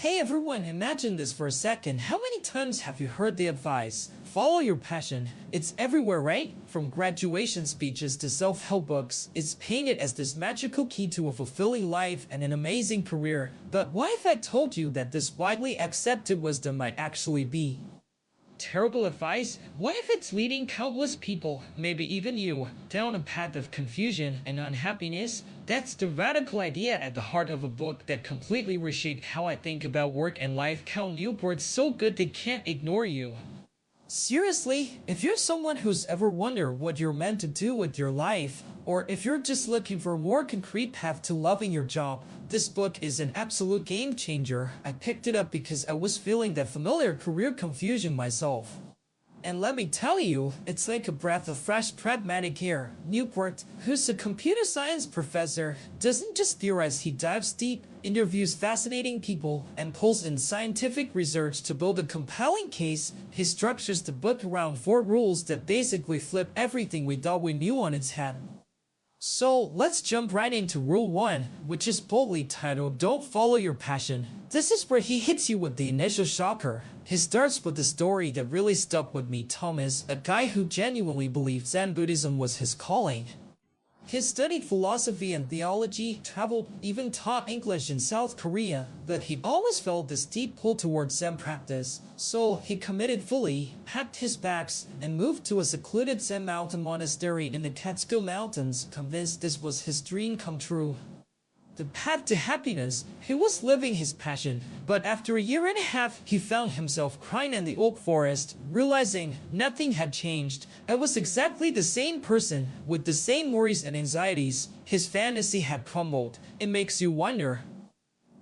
Hey everyone, imagine this for a second. How many times have you heard the advice? Follow your passion. It's everywhere, right? From graduation speeches to self-help books, it's painted as this magical key to a fulfilling life and an amazing career. But what if I told you that this widely accepted wisdom might actually be terrible advice? What if it's leading countless people, maybe even you, down a path of confusion and unhappiness? That's the radical idea at the heart of a book that completely reshaped how I think about work and life. Cal Newport's so good they can't ignore you. Seriously, if you're someone who's ever wondered what you're meant to do with your life, or if you're just looking for a more concrete path to loving your job, this book is an absolute game changer. I picked it up because I was feeling that familiar career confusion myself. And let me tell you, it's like a breath of fresh pragmatic air. Newport, who's a computer science professor, doesn't just theorize, he dives deep, interviews fascinating people, and pulls in scientific research to build a compelling case. He structures the book around 4 rules that basically flip everything we thought we knew on its head. So let's jump right into Rule 1, which is boldly titled, Don't Follow Your Passion. This is where he hits you with the initial shocker. He starts with the story that really stuck with me. Thomas, a guy who genuinely believed Zen Buddhism was his calling. He studied philosophy and theology, traveled, even taught English in South Korea, but he always felt this deep pull towards Zen practice. So he committed fully, packed his bags, and moved to a secluded Zen mountain monastery in the Catskill Mountains, convinced this was his dream come true. The path to happiness. He was living his passion, but after a year and a half, he found himself crying in the oak forest, realizing nothing had changed. I was exactly the same person, with the same worries and anxieties. His fantasy had crumbled. It makes you wonder,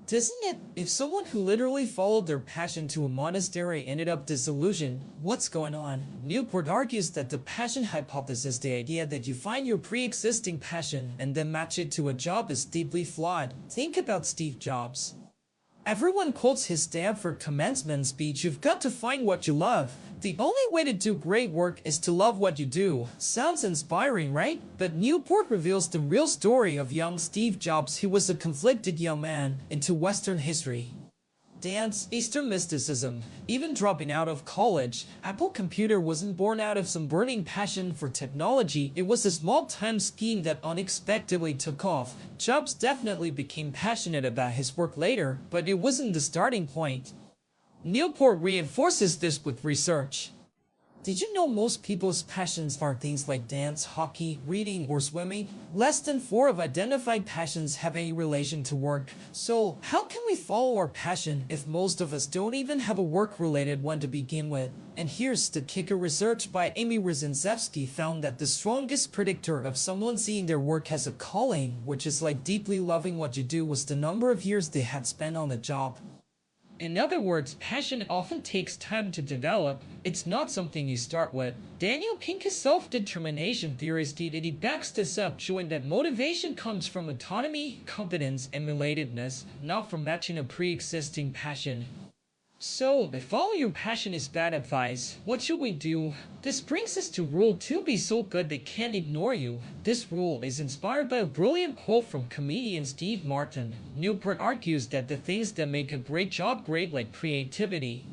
doesn't it? If someone who literally followed their passion to a monastery ended up disillusioned, what's going on? Newport argues that the passion hypothesis, the idea that you find your pre-existing passion and then match it to a job, is deeply flawed. Think about Steve Jobs. Everyone quotes his Stanford commencement speech, "You've got to find what you love." The only way to do great work is to love what you do. Sounds inspiring, right? But Newport reveals the real story of young Steve Jobs, who was a conflicted young man, into Western history. Dance, Eastern mysticism, even dropping out of college. Apple Computer wasn't born out of some burning passion for technology. It was a small-time scheme that unexpectedly took off. Jobs definitely became passionate about his work later, but it wasn't the starting point. Newport reinforces this with research. Did you know most people's passions are things like dance, hockey, reading, or swimming? Less than 4 of identified passions have any relation to work. So, how can we follow our passion if most of us don't even have a work-related one to begin with? And here's the kicker. Research by Amy Rosenzewski found that the strongest predictor of someone seeing their work as a calling, which is like deeply loving what you do, was the number of years they had spent on the job. In other words, passion often takes time to develop. It's not something you start with. Daniel Pink, a self-determination theorist, he backs this up, showing that motivation comes from autonomy, competence, and relatedness, not from matching a pre-existing passion. So, if follow your passion is bad advice, what should we do? This brings us to Rule 2, be so good they can't ignore you. This rule is inspired by a brilliant quote from comedian Steve Martin. Newport argues that the things that make a great job great, like creativity,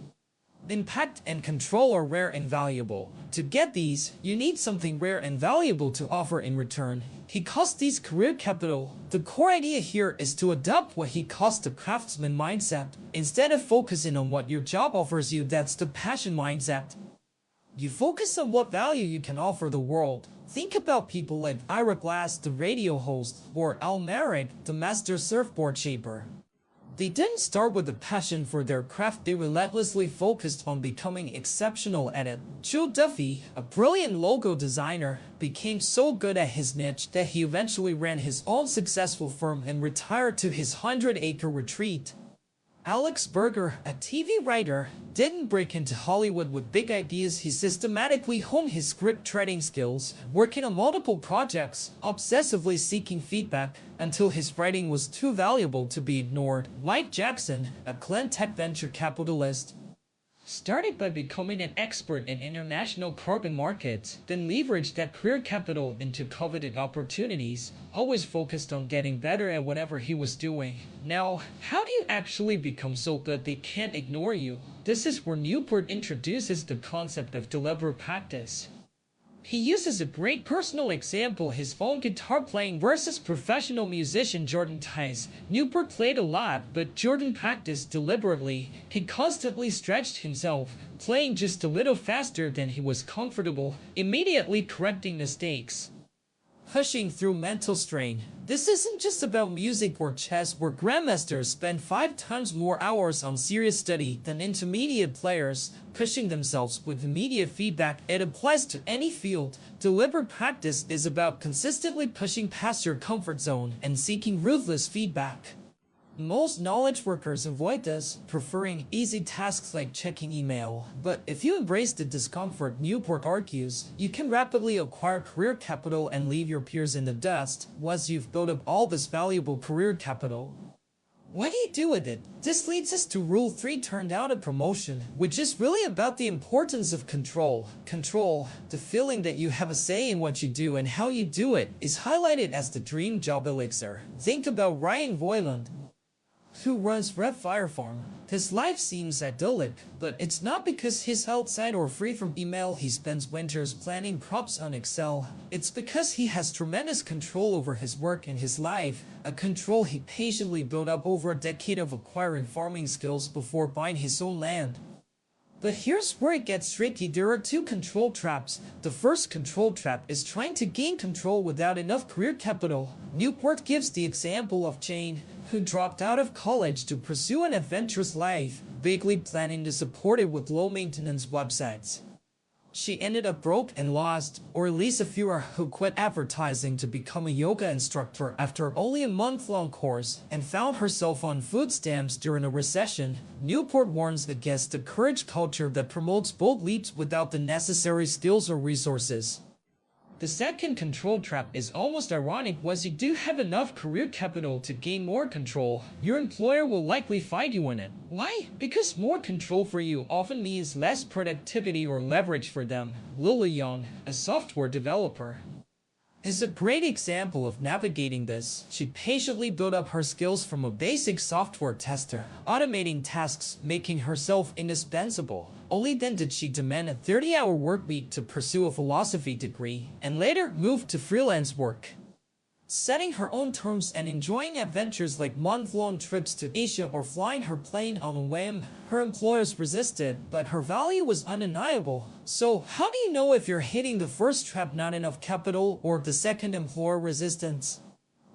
impact, and control, are rare and valuable. To get these, you need something rare and valuable to offer in return. He calls these career capital. The core idea here is to adopt what he calls the craftsman mindset. Instead of focusing on what your job offers you, that's the passion mindset. You focus on what value you can offer the world. Think about people like Ira Glass, the radio host, or Al Merrick, the master surfboard shaper. They didn't start with a passion for their craft, they relentlessly focused on becoming exceptional at it. Joe Duffy, a brilliant logo designer, became so good at his niche that he eventually ran his own successful firm and retired to his 100-acre retreat. Alex Berger, a TV writer, didn't break into Hollywood with big ideas. He systematically honed his script-writing skills, working on multiple projects, obsessively seeking feedback, until his writing was too valuable to be ignored. Mike Jackson, a clean tech venture capitalist, Started by becoming an expert in international carbon markets, then leveraged that career capital into coveted opportunities, always focused on getting better at whatever he was doing. Now, how do you actually become so good they can't ignore you? This is where Newport introduces the concept of deliberate practice. He uses a great personal example, his own guitar playing versus professional musician Jordan Tice. Newport played a lot, but Jordan practiced deliberately. He constantly stretched himself, playing just a little faster than he was comfortable, immediately correcting mistakes. Pushing through mental strain. This isn't just about music or chess, where grandmasters spend 5 times more hours on serious study than intermediate players, pushing themselves with immediate feedback. It applies to any field. Deliberate practice is about consistently pushing past your comfort zone and seeking ruthless feedback. Most knowledge workers avoid this, preferring easy tasks like checking email. But if you embrace the discomfort, Newport argues, you can rapidly acquire career capital and leave your peers in the dust once you've built up all this valuable career capital. What do you do with it? This leads us to Rule 3, turn down a promotion, which is really about the importance of control. Control, the feeling that you have a say in what you do and how you do it, is highlighted as the dream job elixir. Think about Ryan Voiland, who runs Red Fire Farm. His life seems idyllic, but it's not because he's outside or free from email. He spends winters planning crops on Excel. It's because he has tremendous control over his work and his life, a control he patiently built up over a decade of acquiring farming skills before buying his own land. But here's where it gets tricky. There are 2 control traps. The first control trap is trying to gain control without enough career capital. Newport gives the example of Jane, who dropped out of college to pursue an adventurous life, vaguely planning to support it with low-maintenance websites. She ended up broke and lost, or at least a few are who quit advertising to become a yoga instructor after only a month-long course, and found herself on food stamps during a recession. Newport warns against the courage culture that promotes bold leaps without the necessary skills or resources. The second control trap is almost ironic. Once you do have enough career capital to gain more control, your employer will likely find you in it. Why? Because more control for you often means less productivity or leverage for them. Lily Young, a software developer, is a great example of navigating this. She patiently built up her skills from a basic software tester, automating tasks, making herself indispensable. Only then did she demand a 30-hour workweek to pursue a philosophy degree, and later moved to freelance work, setting her own terms and enjoying adventures like month-long trips to Asia or flying her plane on a whim. Her employers resisted, but her value was undeniable. So, how do you know if you're hitting the first trap, not enough capital, or the second, employer resistance?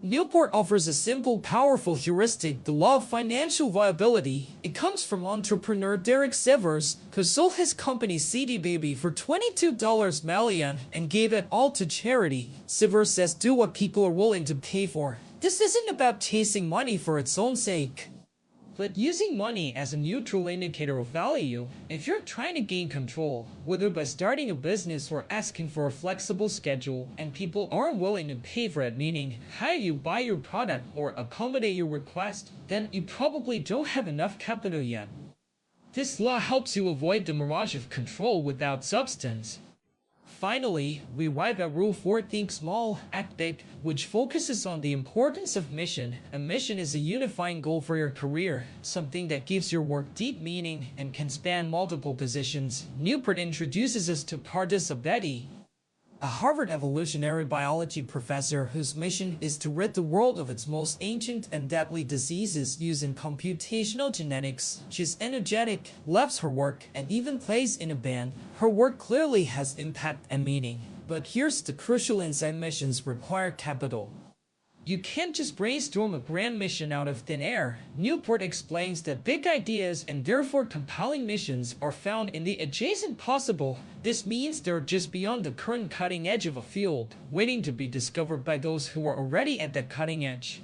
Newport offers a simple, powerful heuristic, the law of financial viability. It comes from entrepreneur Derek Sivers, who sold his company CD Baby for $22 million and gave it all to charity. Sivers says, do what people are willing to pay for. This isn't about chasing money for its own sake, but using money as a neutral indicator of value. If you're trying to gain control, whether by starting a business or asking for a flexible schedule, and people aren't willing to pay for it, meaning how you buy your product or accommodate your request, then you probably don't have enough capital yet. This law helps you avoid the mirage of control without substance. Finally, we arrive at Rule 4, think small, act big, which focuses on the importance of mission. A mission is a unifying goal for your career, something that gives your work deep meaning and can span multiple positions. Newport introduces us to Pardis Abedi, a Harvard evolutionary biology professor whose mission is to rid the world of its most ancient and deadly diseases using computational genetics. She's energetic, loves her work, and even plays in a band. Her work clearly has impact and meaning. But here's the crucial insight: missions require capital. You can't just brainstorm a grand mission out of thin air. Newport explains that big ideas and therefore compelling missions are found in the adjacent possible. This means they're just beyond the current cutting edge of a field, waiting to be discovered by those who are already at that cutting edge.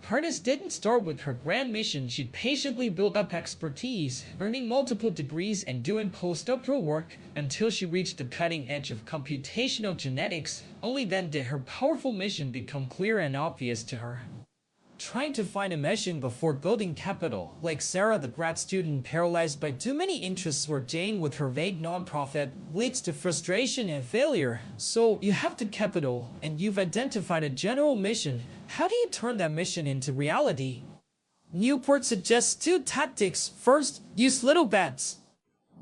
Pardis didn't start with her grand mission. She patiently built up expertise, earning multiple degrees and doing postdoctoral work until she reached the cutting edge of computational genetics. Only then did her powerful mission become clear and obvious to her. Trying to find a mission before building capital, like Sarah the grad student paralyzed by too many interests, or Jane with her vague nonprofit, leads to frustration and failure. So you have the capital, and you've identified a general mission. How do you turn that mission into reality? Newport suggests two tactics. First, use little bets.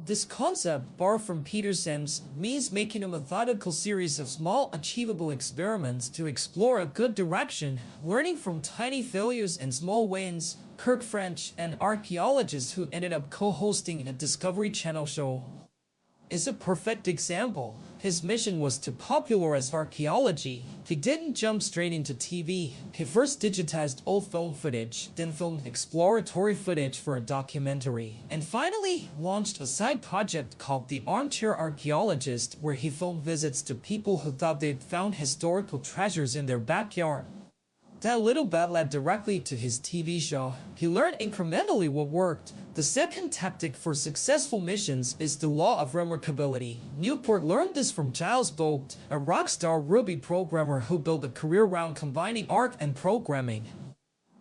This concept, borrowed from Peterson's, means making a methodical series of small, achievable experiments to explore a good direction, learning from tiny failures and small wins. Kirk French, an archaeologist who ended up co-hosting a Discovery Channel show, is a perfect example. His mission was to popularize archaeology. He didn't jump straight into TV. He first digitized old film footage, then filmed exploratory footage for a documentary, and finally launched a side project called The Armchair Archaeologist, where he filmed visits to people who thought they'd found historical treasures in their backyard. That little bet led directly to his TV show. He learned incrementally what worked. The second tactic for successful missions is the law of remarkability. Newport learned this from Giles Vogt, a rock star Ruby programmer who built a career around combining art and programming.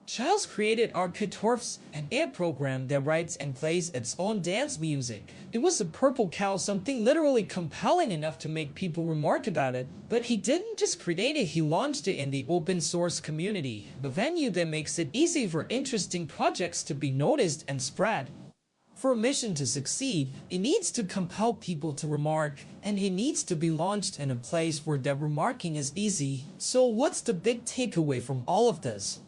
Giles created Architorfs, an AI program that writes and plays its own dance music. It was a purple cow, something literally compelling enough to make people remark about it. But he didn't just create it, he launched it in the open source community, the venue that makes it easy for interesting projects to be noticed and spread. For a mission to succeed, it needs to compel people to remark, and it needs to be launched in a place where that remarking is easy. So what's the big takeaway from all of this?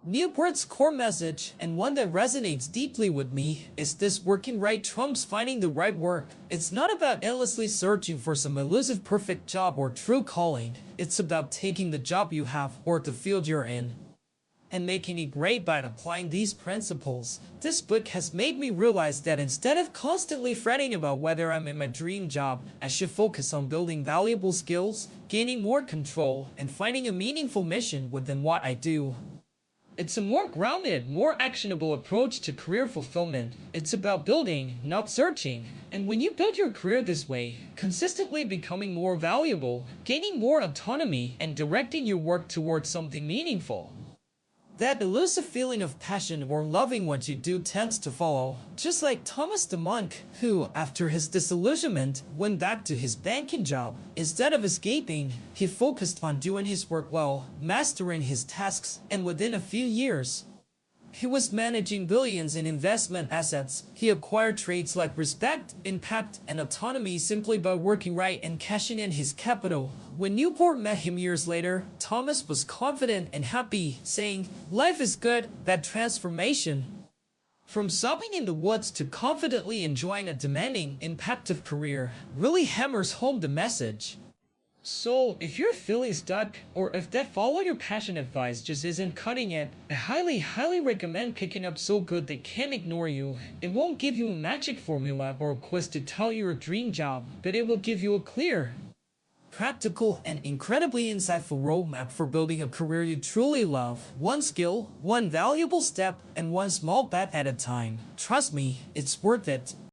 Newport's core message, and one that resonates deeply with me, is this: working right trumps finding the right work. It's not about endlessly searching for some elusive perfect job or true calling. It's about taking the job you have, or the field you're in, and making it great by applying these principles. This book has made me realize that instead of constantly fretting about whether I'm in my dream job, I should focus on building valuable skills, gaining more control, and finding a meaningful mission within what I do. It's a more grounded, more actionable approach to career fulfillment. It's about building, not searching. And when you build your career this way, consistently becoming more valuable, gaining more autonomy, and directing your work towards something meaningful, that elusive feeling of passion or loving what you do tends to follow. Just like Thomas the monk, who, after his disillusionment, went back to his banking job. Instead of escaping, he focused on doing his work well, mastering his tasks, and within a few years, he was managing billions in investment assets. He acquired traits like respect, impact, and autonomy simply by working right and cashing in his capital. When Newport met him years later, Thomas was confident and happy, saying, "Life is good." That transformation, from sobbing in the woods to confidently enjoying a demanding, impactful career, really hammers home the message. So, if you're feeling stuck, or if that follow your passion advice just isn't cutting it, I highly recommend picking up So Good They Can't Ignore You. It won't give you a magic formula or a quiz to tell you your dream job, but it will give you a clear, practical, and incredibly insightful roadmap for building a career you truly love. One skill, one valuable step, and one small bet at a time. Trust me, it's worth it.